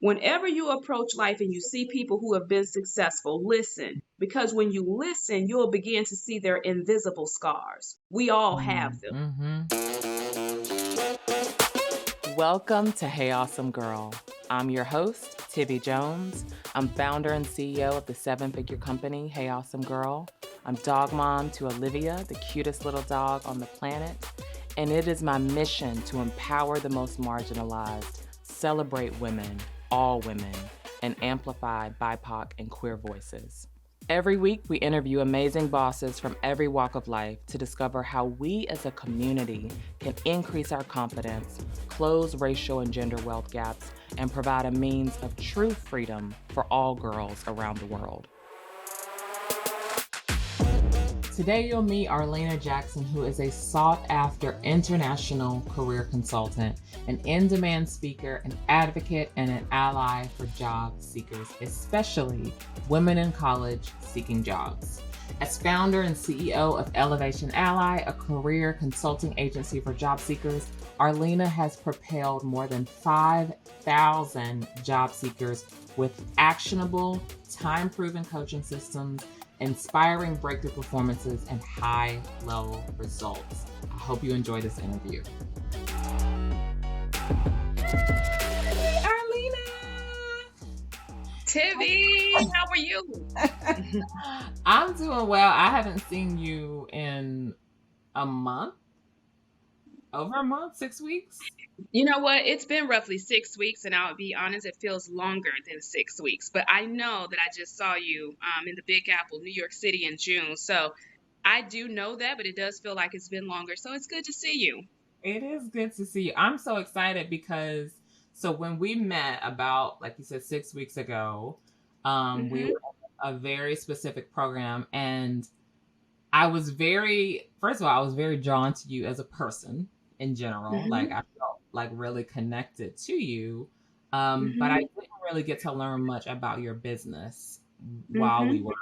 Whenever you approach life and you see people who have been successful, listen, because when you listen, you'll begin to see their invisible scars. We all have them. Welcome to Hey Awesome Girl. I'm your host, Tivi Jones. I'm founder and CEO of the seven-figure company, Hey Awesome Girl. I'm dog mom to Olivia, the cutest little dog on the planet. And it is my mission to empower the most marginalized, celebrate women, all women, and amplify BIPOC and queer voices. Every week, we interview amazing bosses from every walk of life to discover how we as a community can increase our confidence, close racial and gender wealth gaps, and provide a means of true freedom for all girls around the world. Today, you'll meet Arlena Jackson, who is a sought-after international career consultant, an in-demand speaker, an advocate, and an ally for job seekers, especially women in college seeking jobs. As founder and CEO of Elevation Ally, a career consulting agency for job seekers, Arlena has propelled more than 5,000 job seekers with actionable, time-proven coaching systems, inspiring breakthrough performances, and high-level results. I hope you enjoy this interview. Hey, Arlena! Tivi, how are you? I'm doing well. I haven't seen you in a month. Over a month, 6 weeks? You know what? It's been roughly 6 weeks, and I'll be honest, it feels longer than 6 weeks. But I know that I just saw you in the Big Apple, New York City in June. So I do know that, but it does feel like it's been longer. So it's good to see you. It is good to see you. I'm so excited because, so when we met about, like you said, 6 weeks ago, we were in a very specific program, and I was very drawn to you as a person in general. Like I felt like really connected to you. But I didn't really get to learn much about your business while we were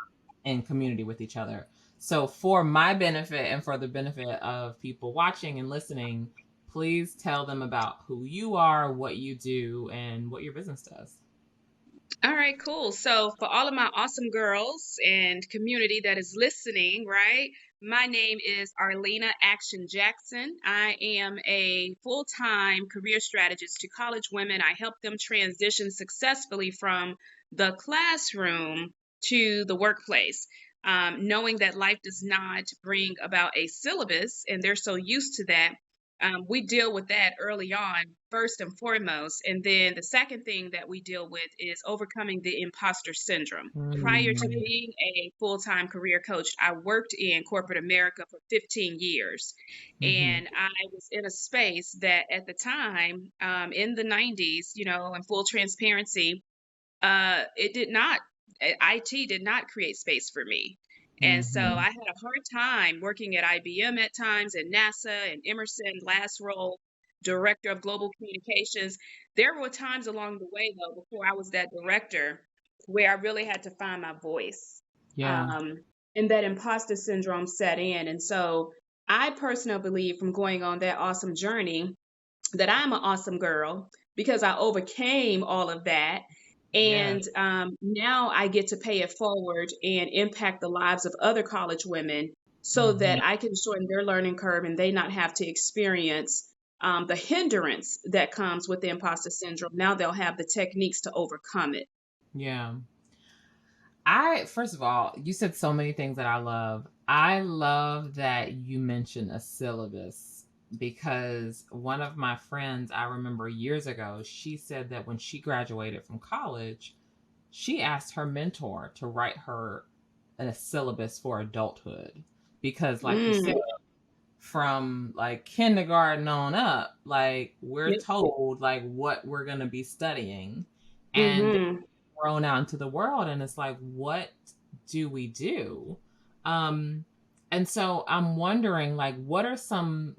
in community with each other. So for my benefit and for the benefit of people watching and listening, please tell them about who you are, what you do, and what your business does. All right, cool. So for all of my awesome girls and community that is listening, right? My name is Arlena Action Jackson. I am a full-time career strategist to college women. I help them transition successfully from the classroom to the workplace, knowing that life does not bring about a syllabus, and they're so used to that. We deal with that early on, first and foremost. And then the second thing that we deal with is overcoming the imposter syndrome. Prior to being a full-time career coach, I worked in corporate America for 15 years. And I was in a space that at the time, in the 90s, you know, in full transparency, IT did not create space for me. And so I had a hard time working at IBM at times, and NASA and Emerson, last role, director of global communications. There were times along the way, though, before I was that director, where I really had to find my voice. Yeah. And that imposter syndrome set in. And so I personally believe from going on that awesome journey that I'm an awesome girl because I overcame all of that. And now I get to pay it forward and impact the lives of other college women so that I can shorten their learning curve and they not have to experience the hindrance that comes with the imposter syndrome. Now they'll have the techniques to overcome it. Yeah. First of all, you said so many things that I love. I love that you mentioned a syllabus, because one of my friends, I remember years ago, she said that when she graduated from college, she asked her mentor to write her a syllabus for adulthood. Because like you said, from like kindergarten on up, like we're told like what we're going to be studying, and thrown out into the world, and it's like, what do we do? And so I'm wondering, like, what are some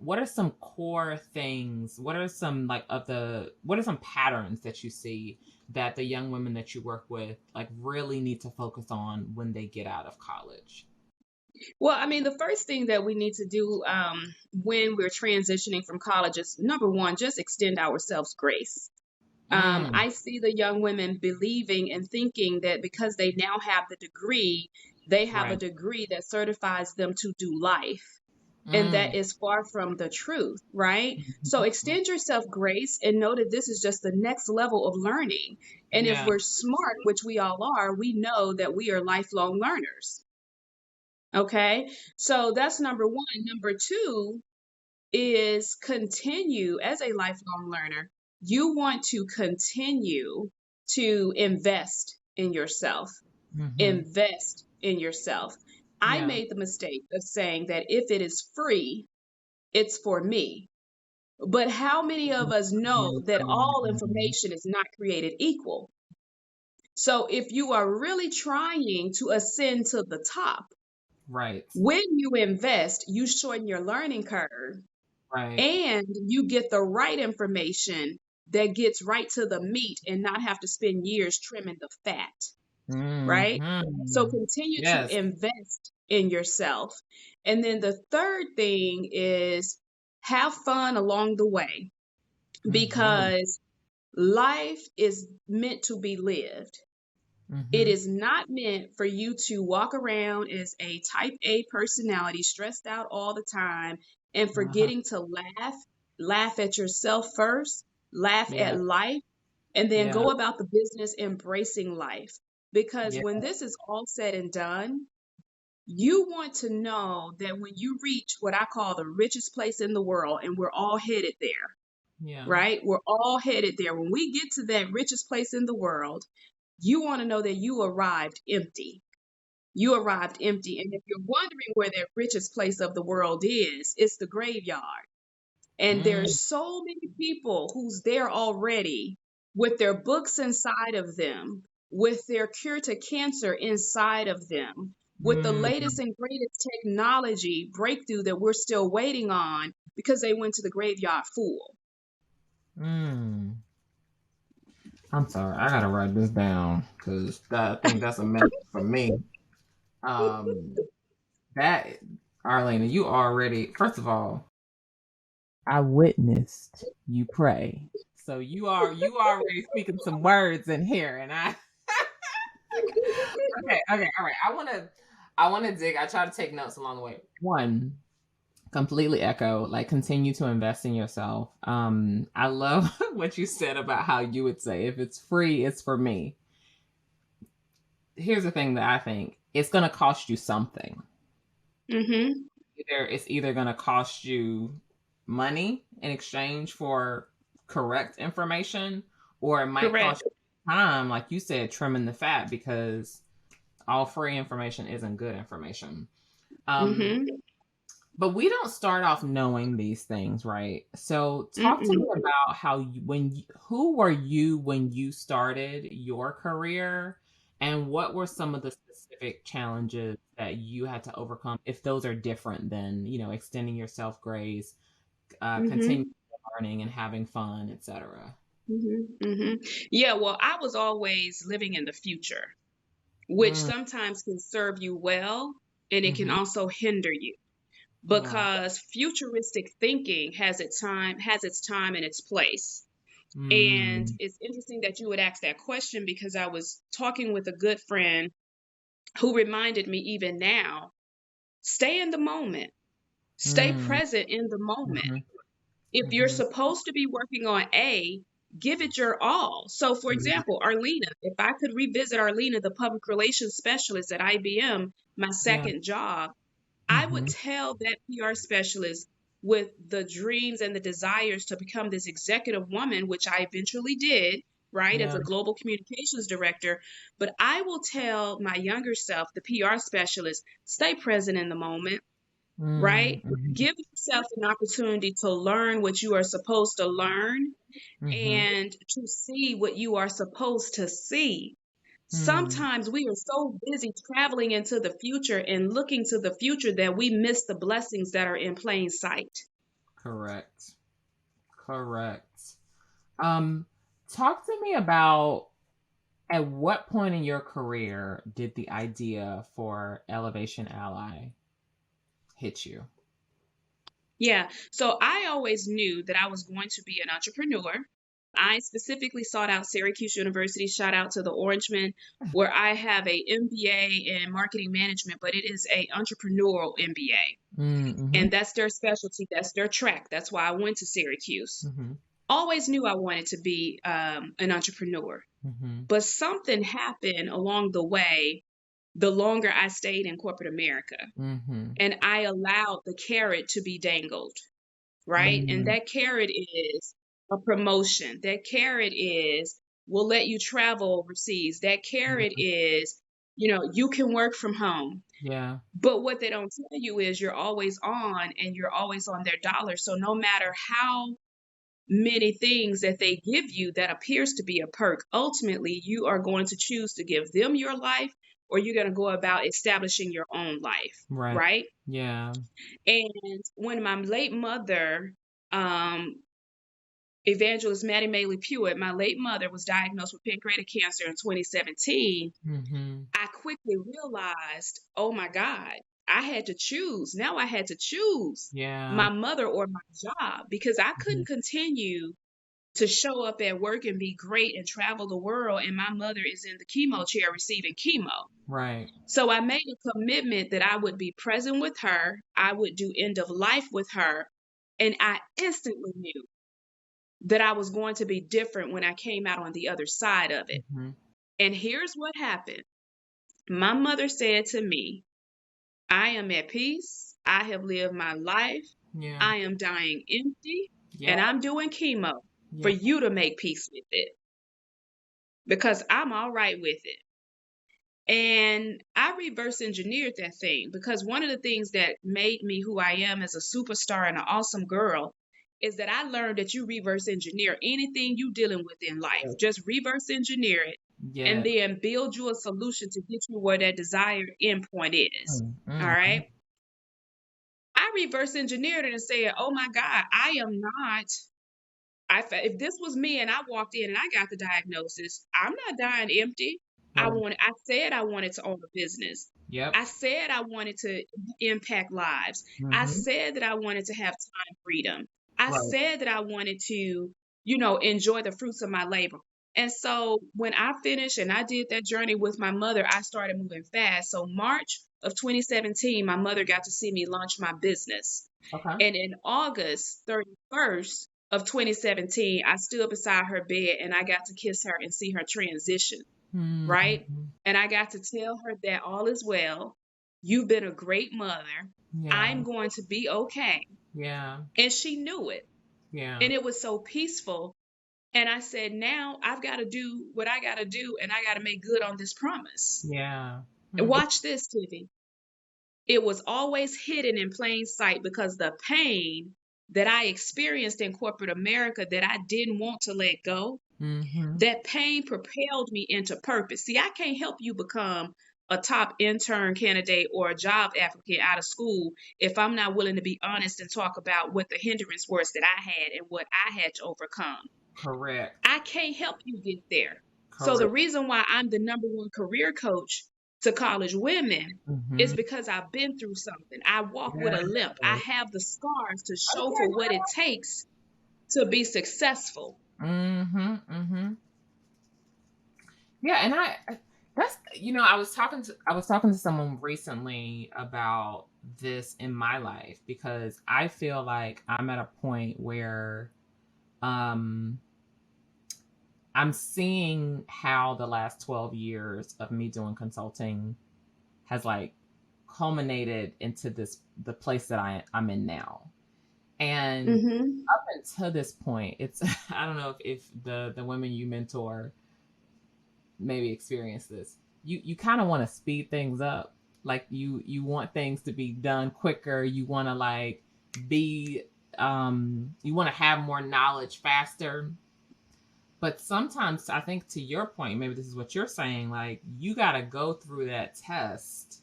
core things? What are some patterns that you see that the young women that you work with like really need to focus on when they get out of college? Well, I mean, the first thing that we need to do when we're transitioning from college is, number one, just extend ourselves grace. Mm. I see the young women believing and thinking that because they now have the degree, they have a Right. degree that certifies them to do life. And that Mm. is far from the truth, right? So Mhm. extend yourself grace and know that this is just the next level of learning. And if Yeah. we're smart, which we all are, we know that we are lifelong learners. Okay. So that's number one. Number two is continue as a lifelong learner. You want to continue to invest in yourself. Hmm. Invest in yourself. I Yeah. made the mistake of saying that if it is free, it's for me. But how many of us know that all Mhm. information is not created equal? So if you are really trying to ascend to the top, Right. when you invest, you shorten your learning curve Right. and you get the right information that gets right to the meat and not have to spend years trimming the fat, right? So Hmm. continue to Yes. invest in yourself. And then the third thing is have fun along the way Hmm. because life is meant to be lived. It Hmm. is not meant for you to walk around as a type A personality, stressed out all the time, and Uh-huh. forgetting to laugh at yourself first, laugh Yeah. at life, and then Yeah. go about the business embracing life. Because Yeah. when this is all said and done, you want to know that when you reach what I call the richest place in the world, and we're all headed there, Yeah. right? We're all headed there. When we get to that richest place in the world, you want to know that you arrived empty. You arrived empty. And if you're wondering where that richest place of the world is, it's the graveyard. And Mm. there's so many people who's there already with their books inside of them, with their cure to cancer inside of them, with the Mm. latest and greatest technology breakthrough that we're still waiting on because they went to the graveyard full. Mm. I'm sorry. I gotta write this down because I think that's a message for me. Um, that Arlena, you already. First of all, I witnessed you pray. So you already speaking some words in here, and I okay, all right. I wanna dig. I try to take notes along the way. One, completely echo, like continue to invest in yourself. I love what you said about how you would say if it's free, it's for me. Here's the thing that I think it's gonna cost you something. Mm-hmm. It's either going to cost you money in exchange for correct information, or it might Correct. cost you time, like you said, trimming the fat, because all free information isn't good information. Um, Mm-hmm. but we don't start off knowing these things, right? So talk to me Mm-mm. about who were you when you started your career, and what were some of the specific challenges that you had to overcome, if those are different than, extending your self grace, continuing Mm-hmm. learning and having fun, etc. Mm-hmm. Mm-hmm. Yeah, well, I was always living in the future, which Mm, sometimes can serve you well and it can mm-hmm. also hinder you Yeah. because futuristic thinking has its time and its place. And Mm, it's interesting that you would ask that question because I was talking with a good friend who reminded me even now, stay in the moment, stay mm, present in the moment. mm-hmm. If you're Mm-hmm. supposed to be working on A, give it your all. So, for Yeah. example, Arlena, if I could revisit Arlena, the public relations specialist at IBM, my Yeah. second job, I would Mm-hmm. tell that PR specialist with the dreams and the desires to become this executive woman, which I eventually did, right, as Yeah. a global communications director. But I will tell my younger self, the PR specialist, stay present in the moment, right? Mm-hmm. Give yourself an opportunity to learn what you are supposed to learn Mm-hmm. and to see what you are supposed to see. Mm. Sometimes we are so busy traveling into the future and looking to the future that we miss the blessings that are in plain sight. Correct. Correct. Um, Talk to me about, at what point in your career did the idea for Elevation Ally hit you? Yeah. So I always knew that I was going to be an entrepreneur. I specifically sought out Syracuse University, shout out to the Orangemen, where I have a MBA in marketing management, but it is a entrepreneurial MBA. Mm-hmm. And that's their specialty. That's their track. That's why I went to Syracuse. Mm-hmm. Always knew I wanted to be an entrepreneur. Mm-hmm. But something happened along the way the longer I stayed in corporate America. Mm-hmm. And I allowed the carrot to be dangled, right? And Mm-hmm. that carrot is a promotion. That carrot is, we'll let you travel overseas. That carrot is, you can work from home. Yeah. But what they don't tell you is you're always on and you're always on their dollar. So no matter how many things that they give you that appears to be a perk, ultimately you are going to choose to give them your life or you're going to go about establishing your own life, Right. right? Yeah. And when my late mother, Evangelist Maddie Maley Pewitt, my late mother was diagnosed with pancreatic cancer in 2017, Mm-hmm. I quickly realized, oh my God, I had to choose. Now I had to choose Yeah. my mother or my job because I Mm-hmm. couldn't continue to show up at work and be great and travel the world. And my mother is in the chemo chair receiving chemo. Right. So I made a commitment that I would be present with her. I would do end of life with her. And I instantly knew that I was going to be different when I came out on the other side of it. Mm-hmm. And here's what happened. My mother said to me, I am at peace. I have lived my life. Yeah. I am dying empty Yeah. and I'm doing chemo for Yeah. you to make peace with it because I'm all right with it. And I reverse engineered that thing because one of the things that made me who I am as a superstar and an awesome girl is that I learned that you reverse engineer anything you dealing with in life. Just reverse engineer it Yeah. and then build you a solution to get you where that desired endpoint is. All Mm-hmm. right. I reverse engineered it and said, oh my God, I am not. If this was me and I walked in and I got the diagnosis, I'm not dying empty. Right. I said I wanted to own a business. Yep. I said I wanted to impact lives. I Mm-hmm. said that I wanted to have time freedom. I Right. said that I wanted to, enjoy the fruits of my labor. And so when I finished and I did that journey with my mother, I started moving fast. So March of 2017, my mother got to see me launch my business. Okay. And in August 31st of 2017, I stood beside her bed and I got to kiss her and see her transition, right? Mm-hmm. And I got to tell her that all is well. You've been a great mother. Yeah. I'm going to be okay. Yeah. And she knew it. Yeah. And it was so peaceful. And I said, now I've got to do what I got to do and I got to make good on this promise. Yeah. And Mm-hmm. watch this, Tivi. It was always hidden in plain sight because the pain that I experienced in corporate America that I didn't want to let go, Mm-hmm. that pain propelled me into purpose. See, I can't help you become a top intern candidate or a job applicant out of school if I'm not willing to be honest and talk about what the hindrance was that I had and what I had to overcome. Correct. I can't help you get there. So the Correct. reason why I'm the number one career coach to college women is Mm-hmm. because I've been through something. I walk with a Yeah. limp. I have the scars to show Okay, for what it girl. takes to be successful. Mm-hmm. Mm-hmm. Yeah, and that's I was talking to someone recently about this in my life because I feel like I'm at a point where um I'm seeing how the last 12 years of me doing consulting has like culminated into the place that I'm in now. And Mm-hmm. up until this point, it's I don't know if the women you mentor maybe experience this. You kind of want to speed things up. Like you want things to be done quicker. You want to like be you want to have more knowledge faster. But sometimes I think to your point, maybe this is what you're saying, like you got to go through that test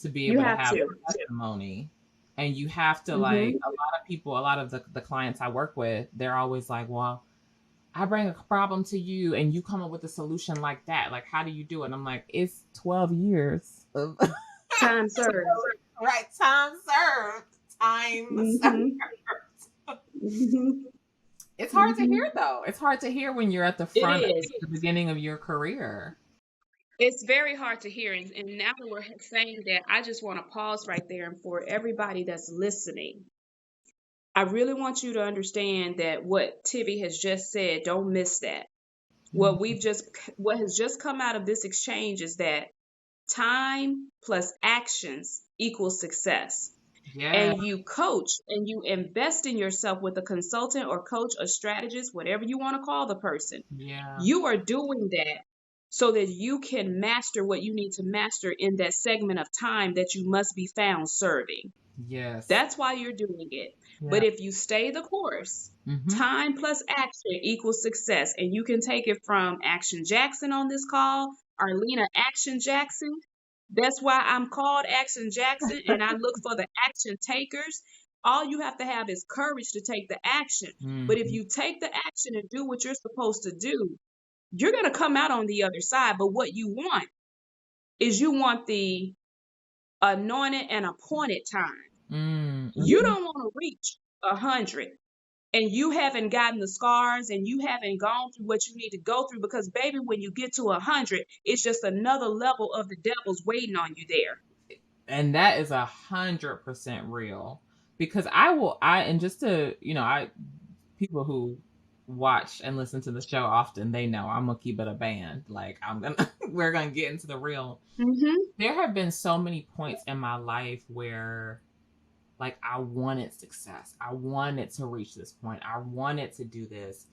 to be You able to have have to. testimony. And you have to like Mm-hmm. a lot of people, a lot of the clients I work with, they're always like, well, I bring a problem to you and you come up with a solution like that. Like, how do you do it? And I'm like, it's 12 years of Time served. right time served. Time served. Mm-hmm. Mm-hmm. It's hard to hear Hmm. though. It's hard to hear when you're at the It front, is. the beginning of your career. It's very hard to hear. And now that we're saying that, I just want to pause right there. And for everybody that's listening, I really want you to understand that what Tivi has just said, don't miss that. Mm. What has just come out of this exchange is that time plus actions equals success. Yeah, And you coach and you invest in yourself with a consultant or coach or strategist, whatever you want to call the person. yeah, You are doing that so that you can master what you need to master in that segment of time that you must be found serving. yes, That's why you're doing it. yeah. But if you stay the course, Mm-hmm. time plus action equals success. And you can take it from Action Jackson on this call, Arlena Action Jackson. That's why I'm called Action Jackson and I look for the action takers. All you have to have is courage to take the action. But if Mm-hmm. you take the action and do what you're supposed to do, you're going to come out on the other side. But what you want is you want the anointed and appointed time. You Mm-hmm. don't want to reach 100 and you haven't gotten the scars and you haven't gone through what you need to go through because baby, when you get to 100, it's just another level of the devil's waiting on you there. And that is 100% real. Because and just to, people who watch and listen to the show often, they know I'm gonna keep it a band. Like we're gonna get into the real. Mm-hmm. There have been so many points in my life where like I wanted success. I wanted to reach this point. I wanted to do this.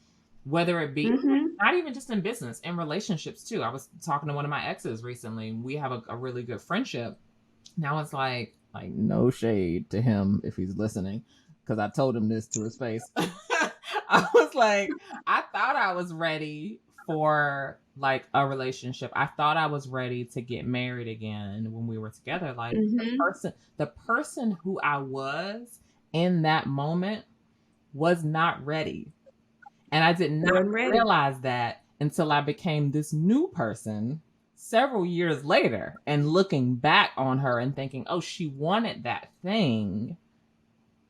Whether it be Mm-hmm. not even just in business, in relationships too. I was talking to one of my exes recently. We have a really good friendship. Now it's like no shade to him if he's listening, because I told him this to his face. I was like, I thought I was ready for like a relationship. I thought I was ready to get married again when we were together. Like Mm-hmm. the person who I was in that moment was not ready. And I did not Wasn't ready. realize that until I became this new person several years later and looking back on her and thinking, "Oh, she wanted that thing,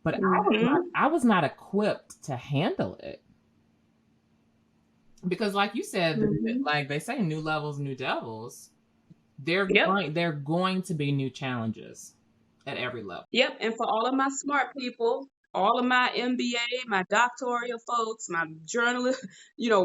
but Mm-hmm. I was not equipped to handle it." Because like you said, Mm-hmm. like they say new levels, new devils. Yep. They're going to be new challenges at every level. Yep. And for all of my smart people, all of my MBA, my doctoral folks, my journalist,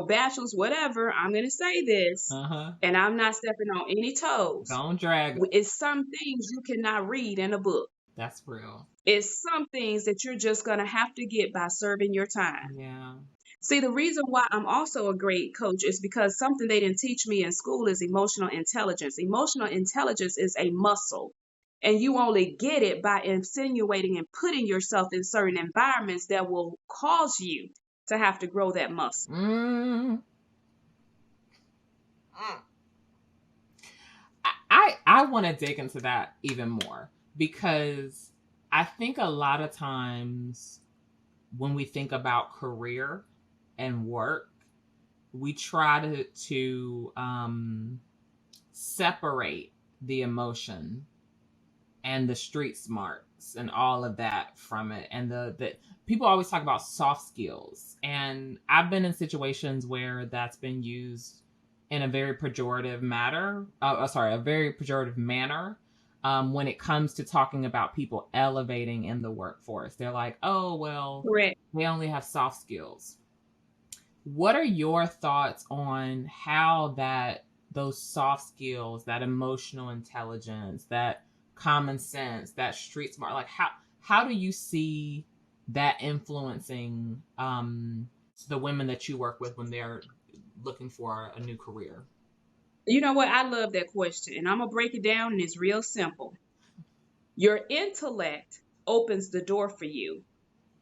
bachelors, whatever, I'm going to say this, Uh-huh. and I'm not stepping on any toes. Don't drag it. It's some things you cannot read in a book. That's real. It's some things that you're just going to have to get by serving your time. Yeah. See, the reason why I'm also a great coach is because something they didn't teach me in school is emotional intelligence. Emotional intelligence is a muscle, and you only get it by insinuating and putting yourself in certain environments that will cause you to have to grow that muscle. Mm. I want to dig into that even more because I think a lot of times when we think about career and work, we try to separate the emotion and the street smarts and all of that from it. And the people always talk about soft skills, and I've been in situations where that's been used in a very pejorative matter. A very pejorative manner. When it comes to talking about people elevating in the workforce, they're like, "Oh well, Correct. they only have soft skills." What are your thoughts on how that those soft skills, that emotional intelligence, that common sense, that street smart, like how do you see that influencing the women that you work with when they're looking for a new career? You know what? I love that question, and I'm going to break it down, and it's real simple. Your intellect opens the door for you.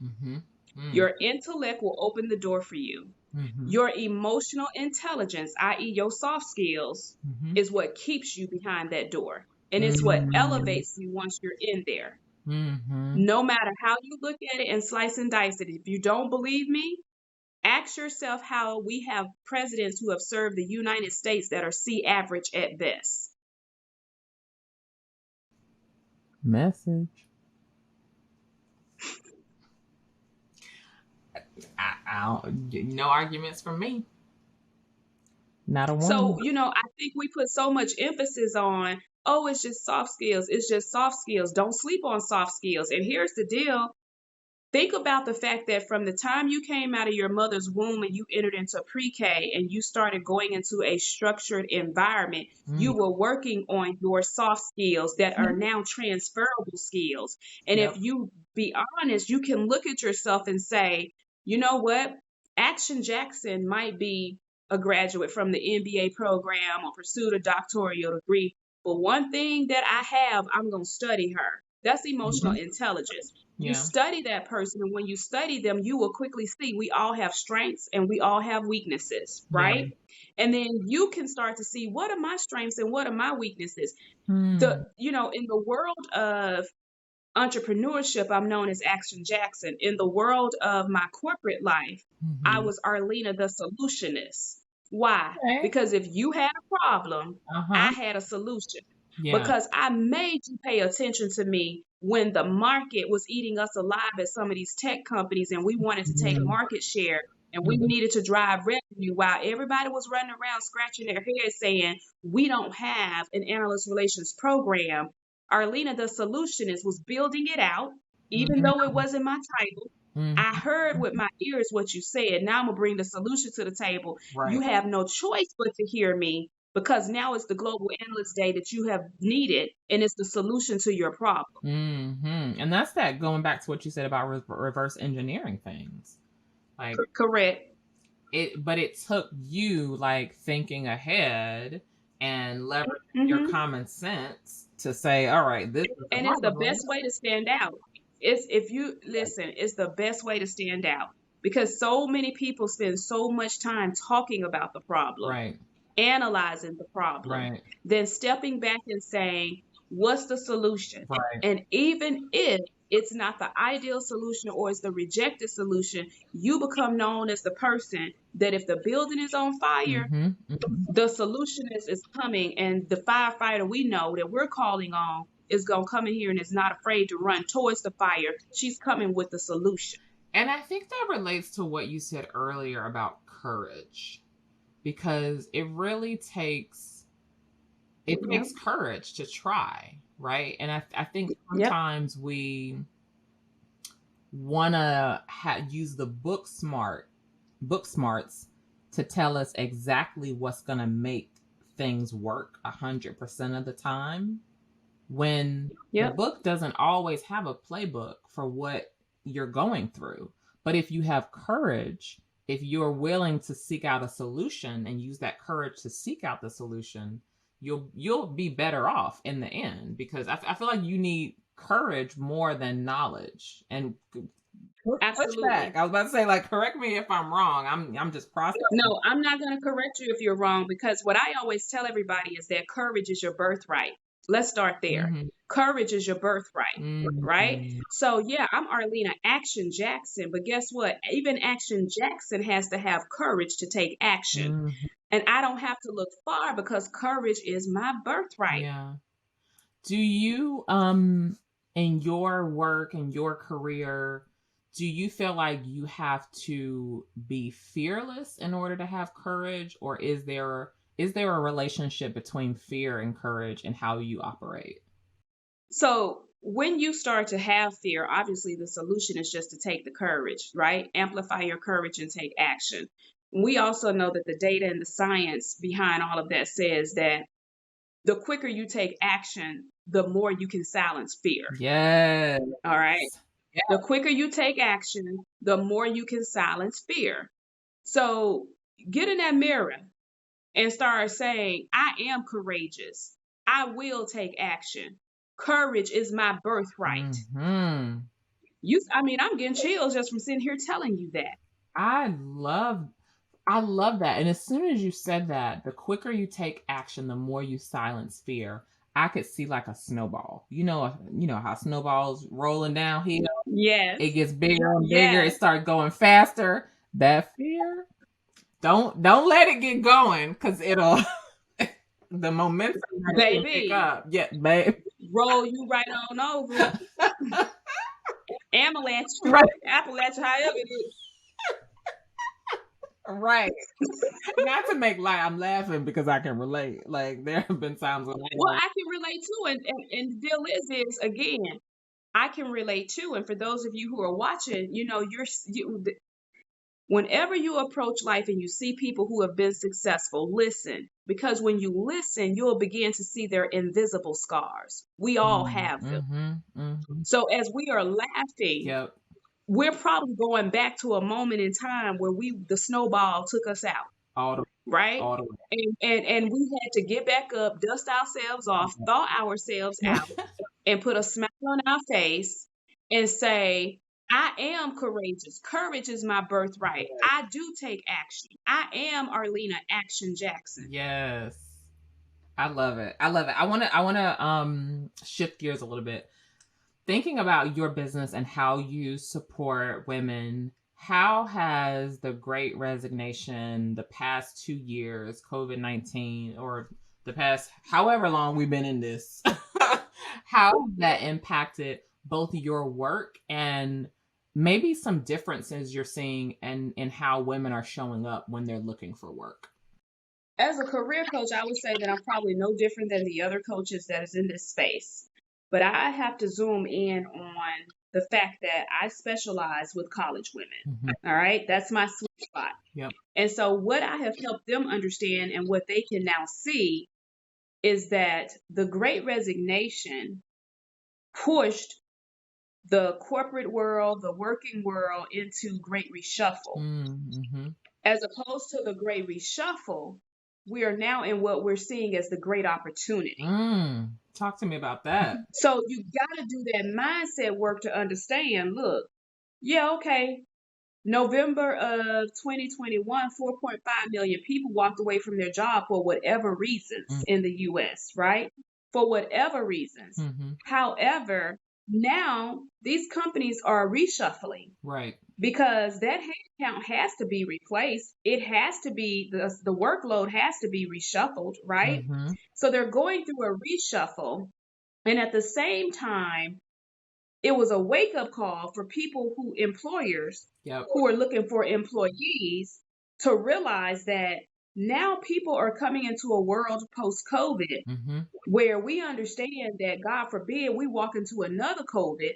Mm-hmm. Mm. Your intellect will open the door for you. Mm-hmm. Your emotional intelligence, i.e., your soft skills, Mm-hmm. is what keeps you behind that door. And it's what Mm-hmm. elevates you once you're in there. Mm-hmm. No matter how you look at it and slice and dice it, if you don't believe me, ask yourself how we have presidents who have served the United States that are C average at best. Message. I don't, no arguments from me. Not a one. So, I think we put so much emphasis on, oh, it's just soft skills. It's just soft skills. Don't sleep on soft skills. And here's the deal. Think about the fact that from the time you came out of your mother's womb and you entered into pre-K and you started going into a structured environment, you were working on your soft skills that are now transferable skills. And if Yep. you be honest, you can look at yourself and say, you know what? Action Jackson might be a graduate from the MBA program or pursued a doctoral degree. But one thing that I have, I'm going to study her. That's emotional intelligence. You Yeah. study that person, and when you study them, you will quickly see we all have strengths and we all have weaknesses, Yeah. right? And then you can start to see what are my strengths and what are my weaknesses. In the world of entrepreneurship, I'm known as Action Jackson. In the world of my corporate life, I was Arlena the solutionist. Why? Okay. Because if you had a problem, I had a solution. Yeah. Because I made you pay attention to me when the market was eating us alive at some of these tech companies and we wanted to take market share and we needed to drive revenue while everybody was running around scratching their heads saying, we don't have an analyst relations program. Arlena, the solutionist, was building it out, even though it wasn't my title. I heard with my ears what you said. Now I'm going to bring the solution to the table. Right. You have no choice but to hear me because now it's the Global Analyst Day that you have needed, and it's the solution to your problem. And that's that going back to what you said about reverse engineering things. Like Correct. But it took you like thinking ahead and leveraging your common sense to say, all right, this is And it's the best way to stand out. It's the best way to stand out because so many people spend so much time talking about the problem, right, analyzing the problem, right, then stepping back and saying, what's the solution? right. And even if it's not the ideal solution or it's the rejected solution, you become known as the person that if the building is on fire, the solutionist is coming, and the firefighter we know that we're calling on is going to come in here and is not afraid to run towards the fire. She's coming with the solution. And I think that relates to what you said earlier about courage, because it really takes courage to try, right? And I think sometimes we want to use the book smarts to tell us exactly what's going to make things work 100% of the time, when the book doesn't always have a playbook for what you're going through. But if you have courage, if you're willing to seek out a solution and use that courage to seek out the solution, you'll be better off in the end, because I feel like you need courage more than knowledge. And absolutely, I was about to say, like, correct me if I'm wrong. I'm just processing. No, I'm not going to correct you if you're wrong, because what I always tell everybody is that courage is your birthright. Let's start there. Courage is your birthright, right? So yeah, I'm Arlena Action Jackson, but guess what? Even Action Jackson has to have courage to take action. And I don't have to look far because courage is my birthright. Yeah. Do you, in your work and your career, do you feel like you have to be fearless in order to have courage, or is there a relationship between fear and courage and how you operate? So when you start to have fear, obviously the solution is just to take the courage, right? Amplify your courage and take action. We also know that the data and the science behind all of that says that the quicker you take action, the more you can silence fear. Yes. All right. Yeah. The quicker you take action, the more you can silence fear. So get in that mirror and start saying, I am courageous. I will take action. Courage is my birthright. I'm getting chills just from sitting here telling you that. I love that. And as soon as you said that, the quicker you take action, the more you silence fear. I could see like a snowball. You know how snowballs rolling downhill. Yes. It gets bigger and bigger. It starts going faster. That fear, don't let it get going, because it'll the momentum baby pick up. Yeah, babe. Roll you right on over. Avalanche, right. Appalachia, however it is. Right. Not to make light, I'm laughing because I can relate. Like there have been times when Well, I'm like, I can relate too, and the deal is again, I can relate too. And for those of you who are watching, whenever you approach life and you see people who have been successful, listen, because when you listen, you'll begin to see their invisible scars. We all have them. So as we are laughing, yep, we're probably going back to a moment in time where the snowball took us out, all the right? all the way. And we had to get back up, dust ourselves off, thaw ourselves out, and put a smile on our face and say, I am courageous. Courage is my birthright. I do take action. I am Arlena Action Jackson. Yes. I love it. I love it. I want to shift gears a little bit. Thinking about your business and how you support women, how has the great resignation, the past 2 years, COVID-19, or the past however long we've been in this, how has that impacted both your work and maybe some differences you're seeing in how women are showing up when they're looking for work? As a career coach, I would say that I'm probably no different than the other coaches that is in this space. But I have to zoom in on the fact that I specialize with college women. All right. That's my sweet spot. Yep. And so, what I have helped them understand and what they can now see is that the great resignation pushed the corporate world, the working world into great reshuffle. As opposed to the great reshuffle, we are now in what we're seeing as the great opportunity. Talk to me about that. So you got to do that mindset work to understand, look, yeah, okay, November of 2021, 4.5 million people walked away from their job for whatever reasons in the US, right? For whatever reasons. However, now these companies are reshuffling. Right. Because that headcount has to be replaced. It has to be, the workload has to be reshuffled, right? So they're going through a reshuffle. And at the same time, it was a wake-up call for people employers who are looking for employees to realize that now people are coming into a world post-COVID where we understand that, God forbid, we walk into another COVID.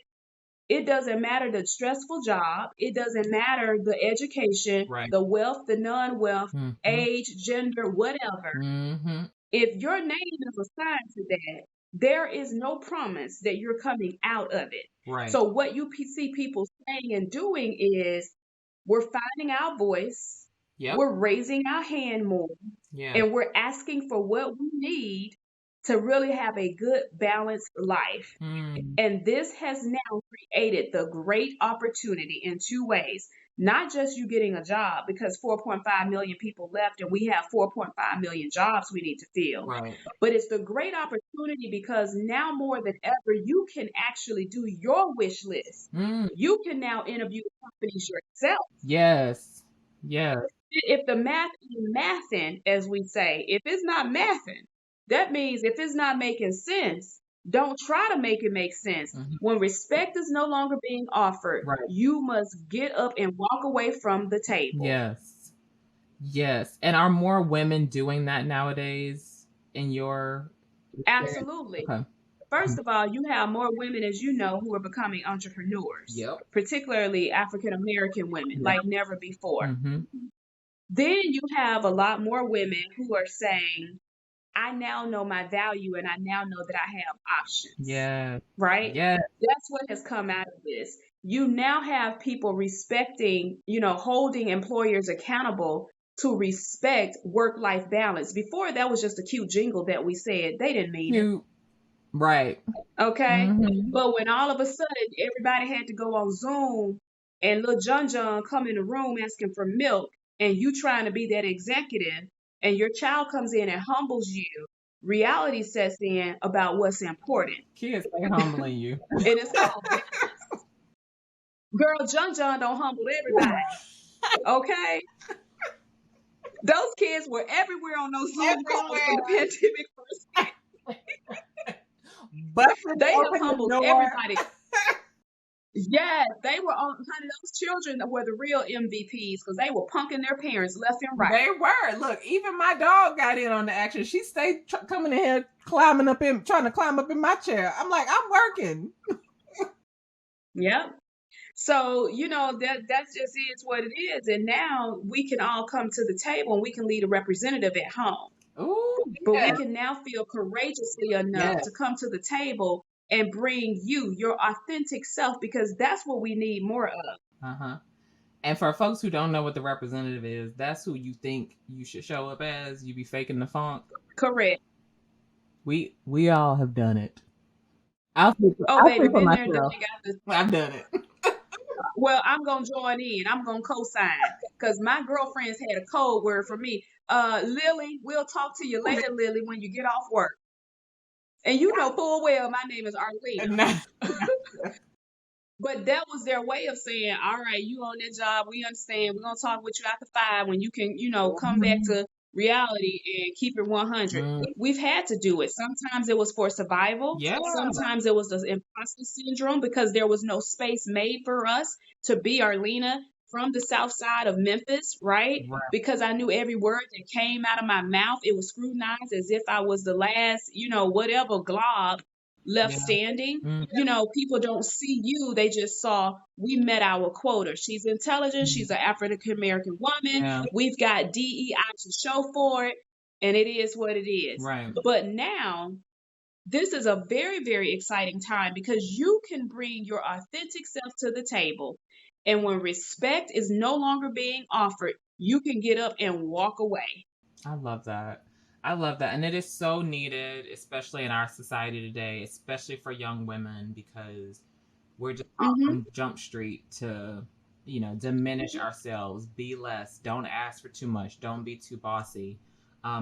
It doesn't matter the stressful job. It doesn't matter the education, the wealth, the non-wealth, age, gender, whatever. If your name is assigned to that, there is no promise that you're coming out of it. Right. So what you see people saying and doing is we're finding our voice. We're raising our hand more. And we're asking for what we need to really have a good, balanced life. And this has now created the great opportunity in two ways. Not just you getting a job, because 4.5 million people left and we have 4.5 million jobs we need to fill. Right. But it's the great opportunity because now more than ever, you can actually do your wish list. You can now interview companies yourself. Yes. Yes. If the math is mathing, as we say, if it's not mathing, that means if it's not making sense, don't try to make it make sense. When respect is no longer being offered, you must get up and walk away from the table. Yes. Yes. And are more women doing that nowadays in your... Absolutely. Okay. First of all, you have more women, as you know, who are becoming entrepreneurs, particularly African American women, like never before. Then you have a lot more women who are saying, I now know my value and I now know that I have options. Yeah. Right? Yeah. That's what has come out of this. You now have people respecting, holding employers accountable to respect work-life balance. Before, that was just a cute jingle that we said. They didn't mean it. Right. Okay? But when all of a sudden everybody had to go on Zoom and little John come in the room asking for milk and you trying to be that executive and your child comes in and humbles you, reality sets in about what's important. Kids ain't humbling you. And it's called balance. Girl, John don't humble everybody. Okay? Those kids were everywhere on those Zoom calls when the pandemic first hit. But they have humbled everybody. Yes, they were on, honey, those children were the real MVPs because they were punking their parents left and right. They were. Look, even my dog got in on the action. She stayed coming in here, climbing up in, trying to climb up in my chair. I'm like, I'm working. Yep. So, that just is what it is. And now we can all come to the table and we can lead a representative at home. Oh, But we yeah. can now feel courageously enough Yes. to come to the table and bring you your authentic self because that's what we need more of. Uh-huh. And for folks who don't know what the representative is, that's who you think you should show up as. You be faking the funk. Correct. We all have done it. Oh, I'll baby, speak for been there, done myself. that, got this. I've done it. Well, I'm gonna join in. I'm gonna co-sign because my girlfriends had a code word for me. Lily, we'll talk to you later, Lily, when you get off work. And you know full well my name is Arlena. But that was their way of saying, all right, you on that job, we understand. We're gonna talk with you after 5 when you can, come back to reality and keep it 100. Mm, We've had to do it. Sometimes it was for survival. yeah. Sometimes it was the imposter syndrome because there was no space made for us to be Arlena from the south side of Memphis, right? Right. Because I knew every word that came out of my mouth. It was scrutinized as if I was the last, whatever glob left Yeah. standing. Mm, People don't see you. They just saw we met our quota. She's intelligent. She's an African American woman. yeah. We've got DEI to show for it. And it is what it is. Right. But now, this is a very, very exciting time because you can bring your authentic self to the table. And when respect is no longer being offered, you can get up and walk away. I love that. I love that. And it is so needed, especially in our society today, especially for young women, because we're just Hmm. on Jump Street to, diminish ourselves, be less, don't ask for too much, don't be too bossy.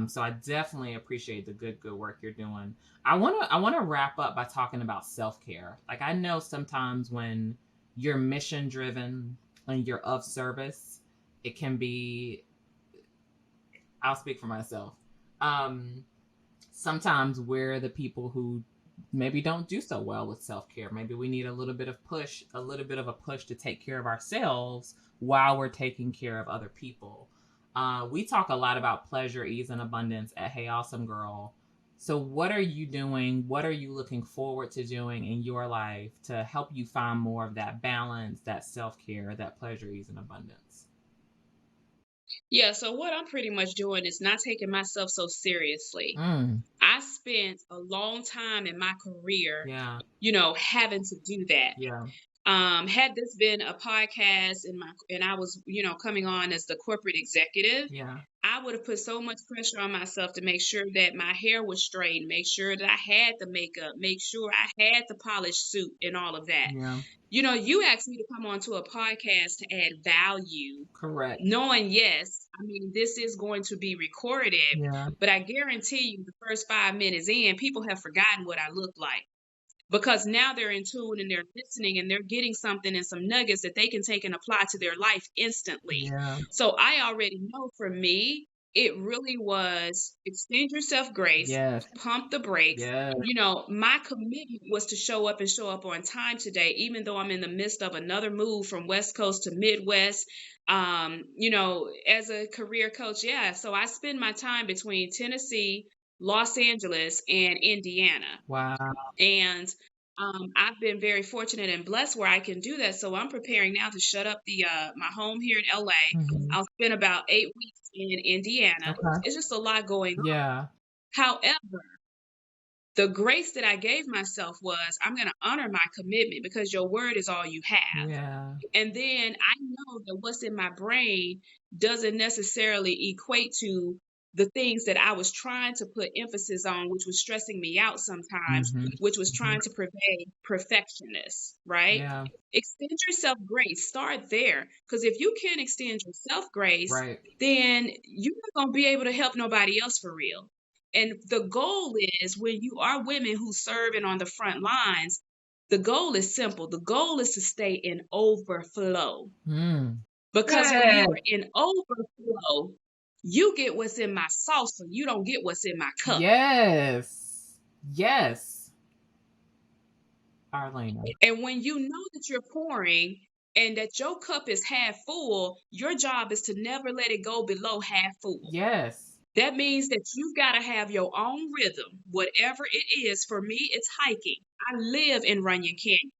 So I definitely appreciate the good work you're doing. I wanna wrap up by talking about self care. Like I know sometimes when you're mission driven and you're of service, it can be. I'll speak for myself. Um, Sometimes we're the people who maybe don't do so well with self-care. Maybe we need a little bit of push, a little bit of a push to take care of ourselves while we're taking care of other people. We talk a lot about pleasure, ease, and abundance at Hey Awesome Girl. So, what are you doing? What are you looking forward to doing in your life to help you find more of that balance, that self care, that pleasure, ease, and abundance? Yeah, so what I'm pretty much doing is not taking myself so seriously. Mm, I spent a long time in my career, yeah, having to do that. yeah, Had this been a podcast and I was, coming on as the corporate executive, yeah, I would have put so much pressure on myself to make sure that my hair was straight, make sure that I had the makeup, make sure I had the polished suit and all of that. yeah. You asked me to come onto a podcast to add value, Correct. knowing, yes, I mean, this is going to be recorded, Yeah. but I guarantee you the first 5 minutes in, people have forgotten what I look like because now they're in tune and they're listening and they're getting something and some nuggets that they can take and apply to their life instantly. Yeah. So I already know for me, it really was extend yourself grace, Yes. pump the brakes. Yes. My commitment was to show up and show up on time today, even though I'm in the midst of another move from West Coast to Midwest. As a career coach, yeah. So I spend my time between Tennessee, Los Angeles, and Indiana. Wow. And I've been very fortunate and blessed where I can do that. So I'm preparing now to shut up the my home here in LA. Mhm. I'll spend about 8 weeks in Indiana. Okay. It's just a lot going on. Yeah. However, the grace that I gave myself was I'm going to honor my commitment because your word is all you have. Yeah. And then I know that what's in my brain doesn't necessarily equate to the things that I was trying to put emphasis on, which was stressing me out sometimes, Mhm. which was Mhm. trying to purvey perfectionists, right? Yeah. Extend yourself grace. Start there. Because if you can't extend yourself grace, Right. then you're not going to be able to help nobody else for real. And the goal is when you are women who serve and on the front lines, the goal is simple. The goal is to stay in overflow. Mm. Because when Yes. you are in overflow, you get what's in my sauce, so you don't get what's in my cup. Yes. Yes. Arlena. And when you know that you're pouring and that your cup is half full, your job is to never let it go below half full. Yes. That means that you've got to have your own rhythm, whatever it is. For me, it's hiking. I live in Runyon Canyon.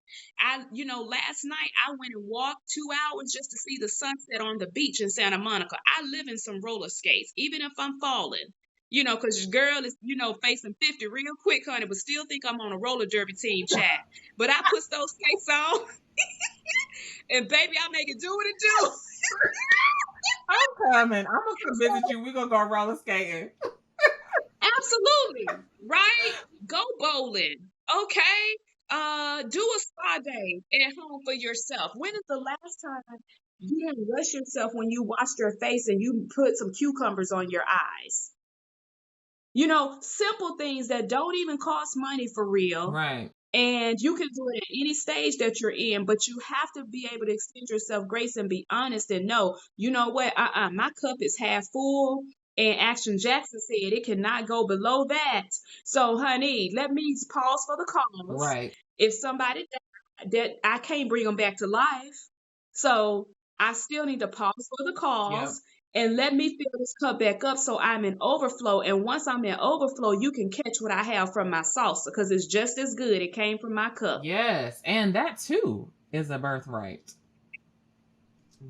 Last night I went and walked 2 hours just to see the sunset on the beach in Santa Monica. I live in some roller skates, even if I'm falling. Because your girl is, facing 50 real quick, honey, but still think I'm on a roller derby team, chat. But I put those skates on, and baby, I make it do what it do. I'm coming. I'm gonna come visit you. We're gonna go roller skating. Absolutely. Right? Go bowling. Okay. Do a spa day at home for yourself. When is the last time you didn't rush yourself when you washed your face and you put some cucumbers on your eyes? Simple things that don't even cost money for real. Right. And you can do it at any stage that you're in, but you have to be able to extend yourself grace and be honest and know, you know what? My cup is half full. And Action Jackson said it cannot go below that. So, honey, let me pause for the cause. Right. If somebody that I can't bring them back to life, so I still need to pause for the Yep. cause and let me fill this cup back up so I'm in overflow. And once I'm in overflow, you can catch what I have from my salsa because it's just as good. It came from my cup. Yes. And that too is a birthright.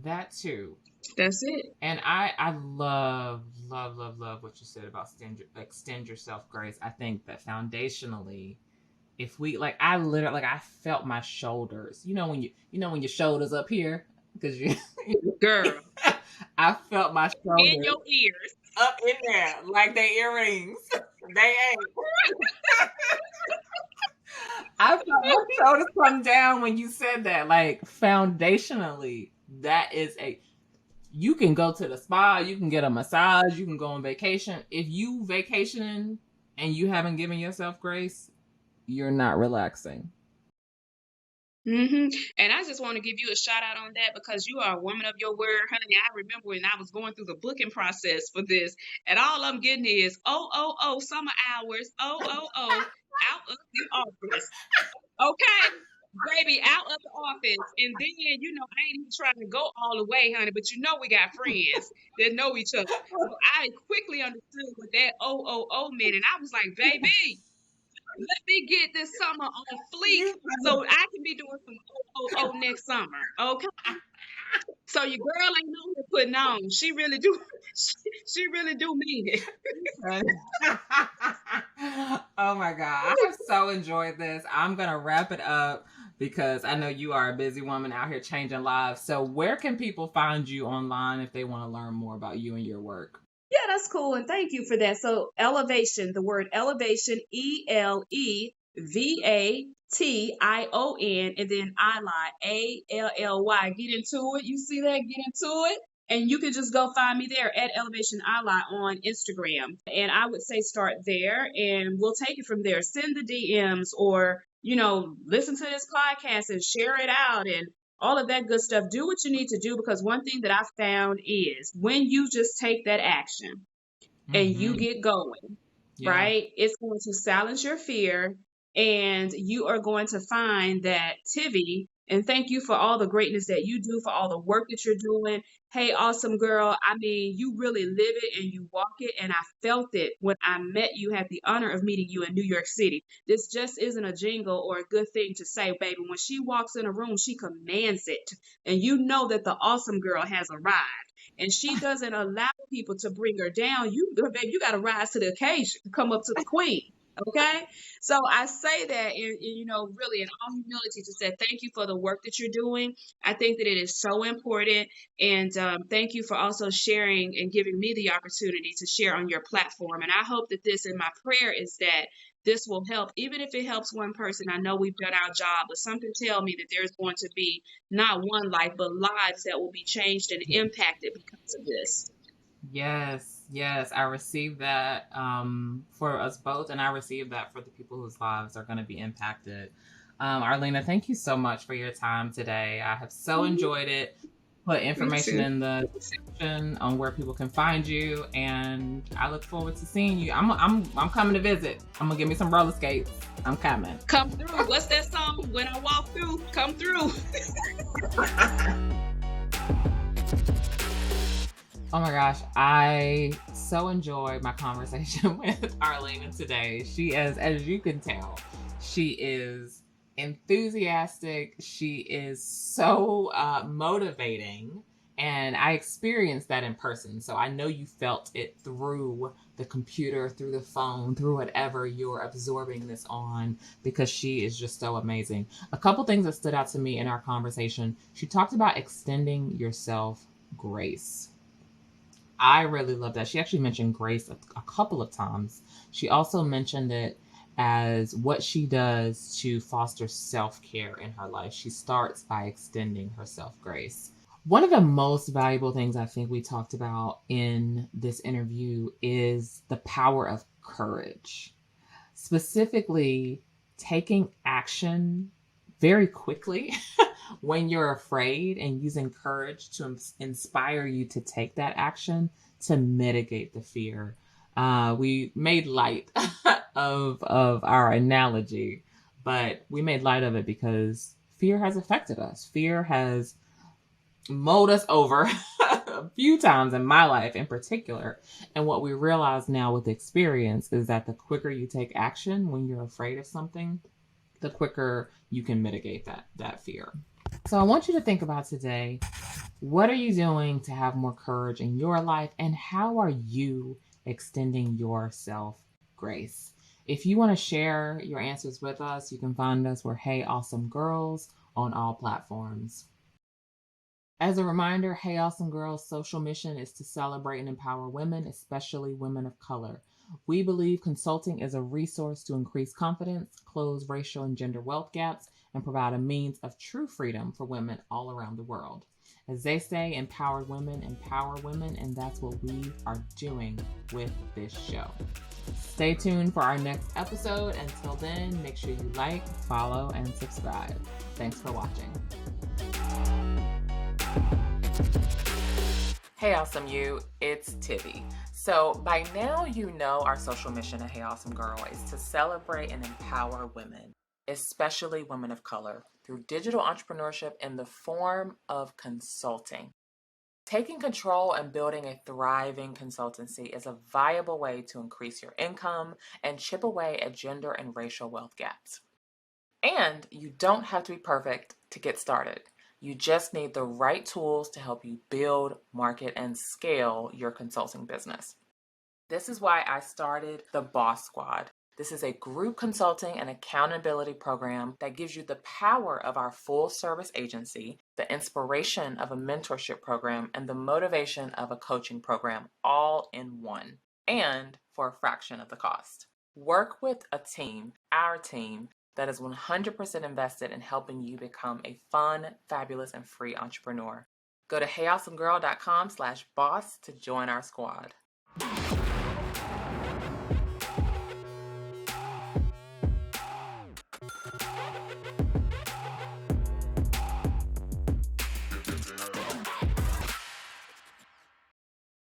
That too. That's it. And I love, love, love, love what you said about extend yourself grace. I think that foundationally, if we like, I literally like I felt my shoulders. When your shoulders up here because you, Girl, I felt my in shoulders your ears. up in there like they earrings. They ain't. I felt my shoulders come down when you said that. Like foundationally, that is a. You can go to the spa, you can get a massage, you can go on vacation. If you vacationing and you haven't given yourself grace, you're not relaxing. And I just want to give you a shout out on that because you are a woman of your word, honey. I remember when I was going through the booking process for this, and all I'm getting is summer hours, out of the office. Okay, baby, out of the office. And then, I ain't even trying to go all the way, honey, but we got friends that know each other. So I quickly understood what that meant. And I was like, baby, let me get this summer on fleek so I can be doing some next summer. Okay. So your girl ain't know what putting on. She really do. She really do mean it. Oh my God. I have so enjoyed this. I'm going to wrap it up because I know you are a busy woman out here changing lives. So, where can people find you online if they want to learn more about you and your work? Yeah, that's cool. And thank you for that. So, elevation, the word elevation, ELEVATION, and then ALLY. Get into it. You see that? Get into it. And you can just go find me there at Elevation Ally on Instagram. And I would say start there and we'll take it from there. Send the DMs or, listen to this podcast and share it out and all of that good stuff. Do what you need to do because one thing that I found is when you just take that action and you get going, right? It's going to silence your fear and you are going to find that Tivi, and thank you for all the greatness that you do, for all the work that you're doing. Hey, awesome girl. I mean, you really live it and you walk it. And I felt it when I met you, had the honor of meeting you in New York City. This just isn't a jingle or a good thing to say, baby. When she walks in a room, she commands it. And you know that the awesome girl has arrived. And she doesn't allow people to bring her down. Baby, you got to rise to the occasion to come up to the queen. Okay. So I say that really in all humility to say thank you for the work that you're doing. I think that it is so important. And thank you for also sharing and giving me the opportunity to share on your platform. And I hope that this, and my prayer is that this will help, even if it helps one person. I know we've done our job, but something tell me that there's going to be not one life, but lives that will be changed and impacted because of this. Yes, yes, I received that for us both, and I received that for the people whose lives are going to be impacted. Arlena, thank you so much for your time today. I have so enjoyed it. Put information in the information on where people can find you, and I look forward to seeing you. I'm coming to visit. I'm gonna give me some roller skates. I'm coming. Come through. What's that song? When I walk through, come through. Oh my gosh, I so enjoyed my conversation with Arlena today. She is, as you can tell, she is enthusiastic. She is so motivating. And I experienced that in person. So I know you felt it through the computer, through the phone, through whatever you're absorbing this on, because she is just so amazing. A couple things that stood out to me in our conversation. She talked about extending yourself grace. I really love that. She actually mentioned grace a couple of times. She also mentioned it as what she does to foster self care in her life. She starts by extending herself grace. One of the most valuable things I think we talked about in this interview is the power of courage, specifically taking action very quickly when you're afraid and using courage to inspire you to take that action to mitigate the fear. We made light of our analogy, but we made light of it because fear has affected us. Fear has mowed us over a few times in my life in particular. And what we realize now with experience is that the quicker you take action when you're afraid of something, the quicker you can mitigate that fear. So I want you to think about today, what are you doing to have more courage in your life, and how are you extending yourself grace? If you want to share your answers with us, you can find us. We're Hey Awesome Girls on all platforms. As a reminder, Hey Awesome Girls' social mission is to celebrate and empower women, especially women of color. We believe consulting is a resource to increase confidence, close racial and gender wealth gaps, and provide a means of true freedom for women all around the world. As they say, empowered women empower women, and that's what we are doing with this show. Stay tuned for our next episode. Until then, make sure you like, follow, and subscribe. Thanks for watching. Hey Awesome You, it's Tivi. So by now you know our social mission at Hey Awesome Girl is to celebrate and empower women, especially women of color, through digital entrepreneurship in the form of consulting. Taking control and building a thriving consultancy is a viable way to increase your income and chip away at gender and racial wealth gaps. And you don't have to be perfect to get started. You just need the right tools to help you build, market, and scale your consulting business. This is why I started the Boss Squad. This is a group consulting and accountability program that gives you the power of our full service agency, the inspiration of a mentorship program, and the motivation of a coaching program all in one, and for a fraction of the cost. Work with a team, our team, that is 100% invested in helping you become a fun, fabulous, and free entrepreneur. Go to heyawesomegirl.com/boss to join our squad.